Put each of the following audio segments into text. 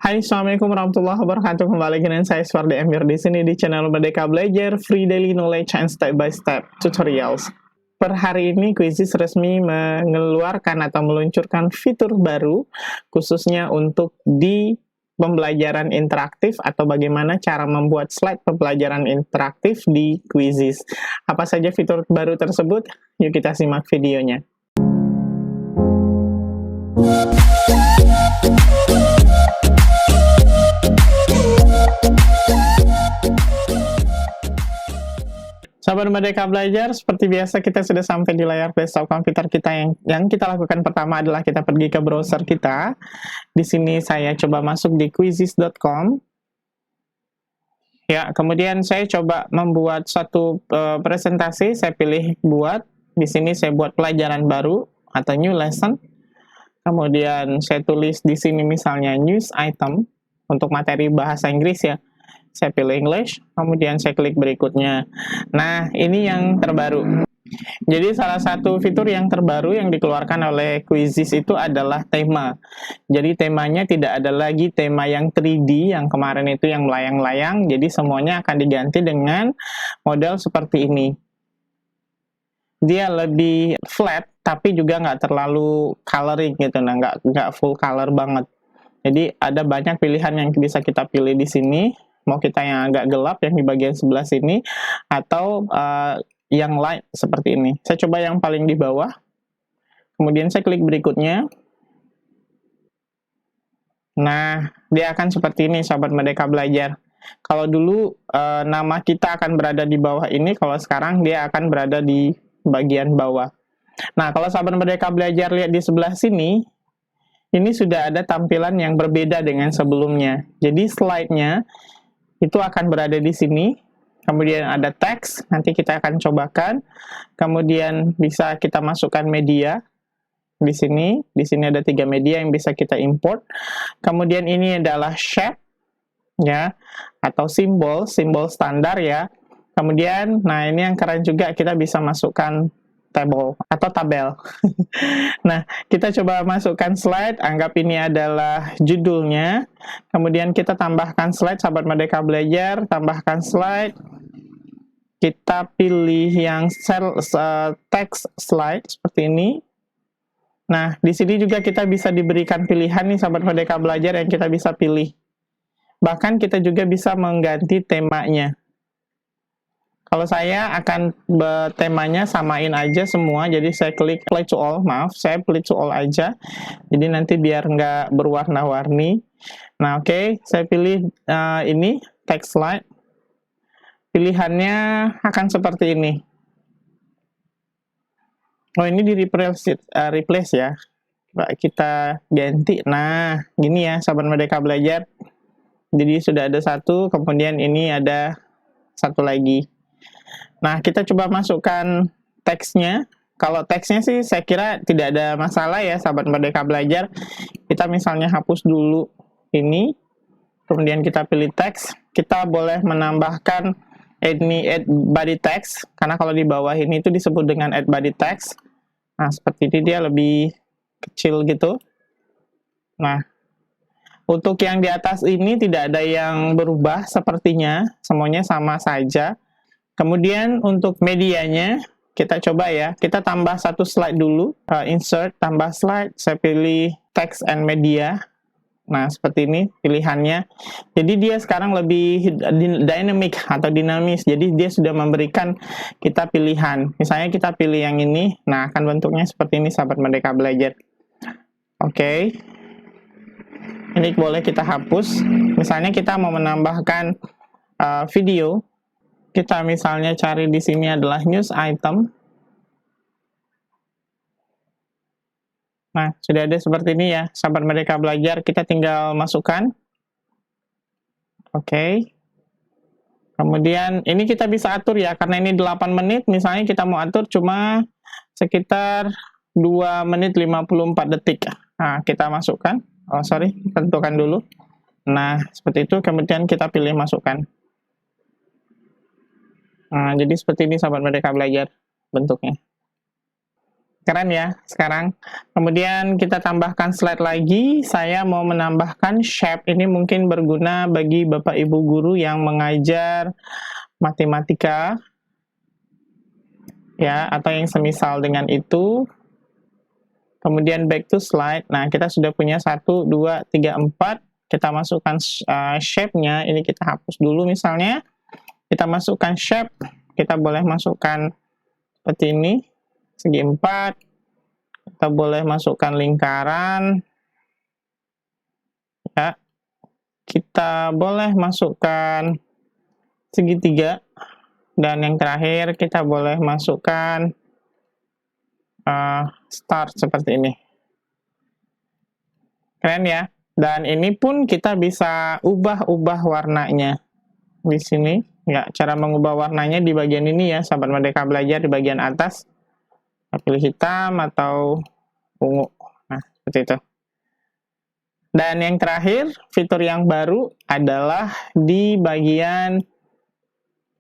Hai, assalamualaikum warahmatullahi wabarakatuh. Kembali dengan saya Suwardi Emir di sini di channel Merdeka Belajar, Free Daily Knowledge and Step by Step Tutorials. Per hari ini Quizizz resmi mengeluarkan atau meluncurkan fitur baru khususnya untuk di pembelajaran interaktif atau bagaimana cara membuat slide pembelajaran interaktif di Quizizz. Apa saja fitur baru tersebut? Yuk kita simak videonya. Sahabat Merdeka Belajar, seperti biasa kita sudah sampai di layar desktop komputer kita. Yang kita lakukan pertama adalah kita pergi ke browser kita. Di sini saya coba masuk di quizizz.com. Ya, kemudian saya coba membuat satu presentasi, saya pilih buat. Di sini saya buat pelajaran baru atau new lesson. Kemudian saya tulis di sini misalnya news item untuk materi bahasa Inggris ya. Saya pilih English, kemudian saya klik berikutnya. Nah, ini yang terbaru. Jadi salah satu fitur yang terbaru yang dikeluarkan oleh Quizizz itu adalah tema. Jadi temanya tidak ada lagi tema yang 3D, yang kemarin itu yang melayang-layang, jadi semuanya akan diganti dengan model seperti ini. Dia lebih flat, tapi juga nggak terlalu coloring gitu, nah nggak full color banget. Jadi ada banyak pilihan yang bisa kita pilih di sini. Mau kita yang agak gelap yang di bagian sebelah sini atau yang light seperti ini. Saya coba yang paling di bawah. Kemudian saya klik berikutnya. Nah, dia akan seperti ini sahabat Merdeka Belajar. Kalau dulu nama kita akan berada di bawah ini, kalau sekarang dia akan berada di bagian bawah. Nah, kalau sahabat Merdeka Belajar lihat di sebelah sini, ini sudah ada tampilan yang berbeda dengan sebelumnya. Jadi slide-nya itu akan berada di sini, kemudian ada teks, nanti kita akan cobakan, kemudian bisa kita masukkan media, di sini ada 3 media yang bisa kita import, kemudian ini adalah shape, ya, atau simbol standar ya, kemudian, nah ini yang keren juga, kita bisa masukkan table atau tabel. Nah, kita coba masukkan slide, anggap ini adalah judulnya, kemudian kita tambahkan slide, sahabat Merdeka Belajar, tambahkan slide, kita pilih yang text slide, seperti ini. Nah, di sini juga kita bisa diberikan pilihan nih, sahabat Merdeka Belajar, yang kita bisa pilih. Bahkan kita juga bisa mengganti temanya. Kalau saya akan temanya samain aja semua, jadi saya klik apply to all, saya apply to all aja, jadi nanti biar nggak berwarna-warni. Nah oke, saya pilih ini, text slide, pilihannya akan seperti ini. Oh ini di replace ya, kita ganti, nah gini ya sahabat Merdeka Belajar, jadi sudah ada satu, kemudian ini ada satu lagi. Nah, kita coba masukkan teksnya. Kalau teksnya sih saya kira tidak ada masalah ya, sahabat Merdeka Belajar. Kita misalnya hapus dulu ini, kemudian kita pilih teks. Kita boleh menambahkan add body text, karena kalau di bawah ini itu disebut dengan add body text. Nah, seperti ini dia lebih kecil gitu. Nah, untuk yang di atas ini tidak ada yang berubah sepertinya, semuanya sama saja. Kemudian untuk medianya, kita coba ya, kita tambah satu slide dulu, insert, tambah slide, saya pilih text and media. Nah, seperti ini pilihannya. Jadi dia sekarang lebih dynamic atau dinamis, jadi dia sudah memberikan kita pilihan. Misalnya kita pilih yang ini, nah akan bentuknya seperti ini sahabat Merdeka Belajar. Oke. Ini boleh kita hapus. Misalnya kita mau menambahkan video, kita misalnya cari di sini adalah news item. Nah, sudah ada seperti ini ya, sahabat Merdeka Belajar, kita tinggal masukkan. Oke. Kemudian ini kita bisa atur ya, karena ini 8 menit, misalnya kita mau atur cuma sekitar 2 menit 54 detik. Nah, kita masukkan. Oh, sorry, tentukan dulu. Nah, seperti itu, kemudian kita pilih masukkan. Nah, jadi seperti ini sahabat Merdeka Belajar bentuknya. Keren ya sekarang. Kemudian kita tambahkan slide lagi. Saya mau menambahkan shape. Ini mungkin berguna bagi Bapak Ibu guru yang mengajar matematika ya, atau yang semisal dengan itu. Kemudian back to slide. Nah, kita sudah punya 1, 2, 3, 4. Kita masukkan shape-nya. Ini kita hapus dulu misalnya. Kita masukkan shape. Kita boleh masukkan seperti ini. Segi 4. Kita boleh masukkan lingkaran. Ya. Kita boleh masukkan segitiga. Dan yang terakhir kita boleh masukkan start seperti ini. Keren ya. Dan ini pun kita bisa ubah-ubah warnanya di sini. Ya, cara mengubah warnanya di bagian ini ya, sahabat Merdeka Belajar, di bagian atas. Kita pilih hitam atau ungu. Nah, seperti itu. Dan yang terakhir, fitur yang baru adalah di bagian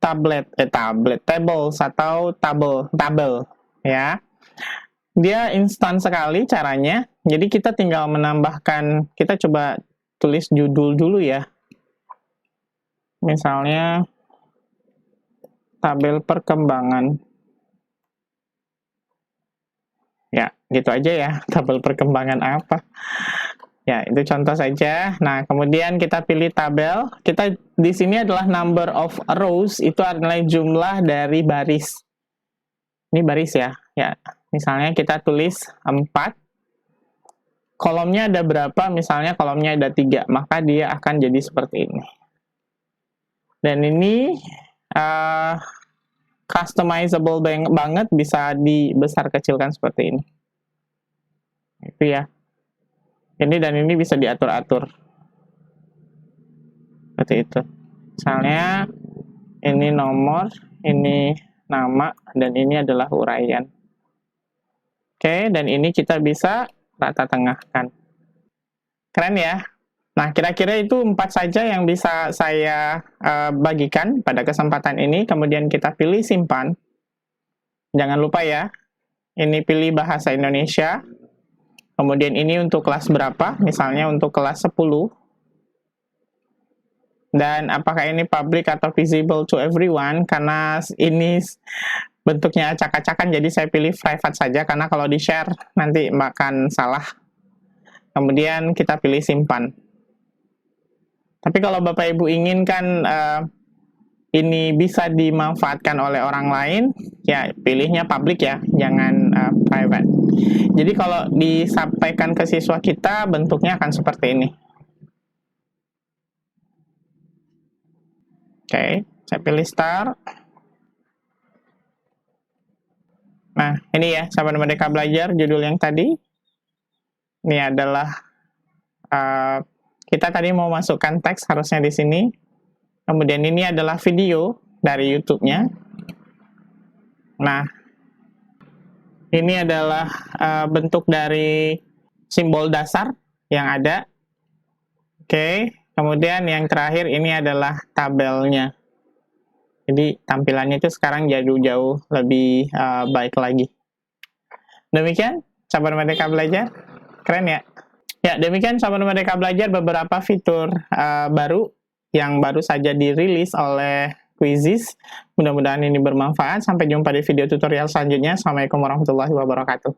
tables atau tabel ya. Dia instan sekali caranya. Jadi kita tinggal menambahkan, kita coba tulis judul dulu ya. Misalnya tabel perkembangan. Ya, gitu aja ya. Tabel perkembangan apa? Ya, itu contoh saja. Nah, kemudian kita pilih tabel. Kita di sini adalah number of rows, itu adalah jumlah dari baris. Ini baris ya. Ya, misalnya kita tulis 4. Kolomnya ada berapa? Misalnya kolomnya ada 3, maka dia akan jadi seperti ini. Dan ini customizable banget, bisa dibesar kecilkan seperti ini. Itu ya. Ini dan ini bisa diatur-atur. Seperti itu. Misalnya ini nomor, ini nama, dan ini adalah uraian. Oke, dan ini kita bisa rata tengahkan. Keren ya? Nah, kira-kira itu 4 saja yang bisa saya bagikan pada kesempatan ini. Kemudian kita pilih simpan. Jangan lupa ya, ini pilih bahasa Indonesia. Kemudian ini untuk kelas berapa? Misalnya untuk kelas 10. Dan apakah ini public atau visible to everyone? Karena ini bentuknya acak-acakan, jadi saya pilih private saja, karena kalau di-share nanti akan salah. Kemudian kita pilih simpan. Tapi kalau Bapak Ibu inginkan ini bisa dimanfaatkan oleh orang lain, ya pilihnya public ya, jangan private. Jadi kalau disampaikan ke siswa kita, bentuknya akan seperti ini. Oke, saya pilih start. Nah, ini ya, sahabat Merdeka Belajar, judul yang tadi. Ini adalah, kita tadi mau masukkan teks harusnya di sini. Kemudian ini adalah video dari YouTube-nya. Nah, ini adalah bentuk dari simbol dasar yang ada. Oke, kemudian yang terakhir ini adalah tabelnya. Jadi tampilannya itu sekarang jauh-jauh lebih baik lagi. Demikian, sahabat Merdeka Belajar. Keren ya? Ya, demikian sahabat Merdeka Belajar beberapa fitur baru yang baru saja dirilis oleh Quizizz. Mudah-mudahan ini bermanfaat. Sampai jumpa di video tutorial selanjutnya. Assalamualaikum warahmatullahi wabarakatuh.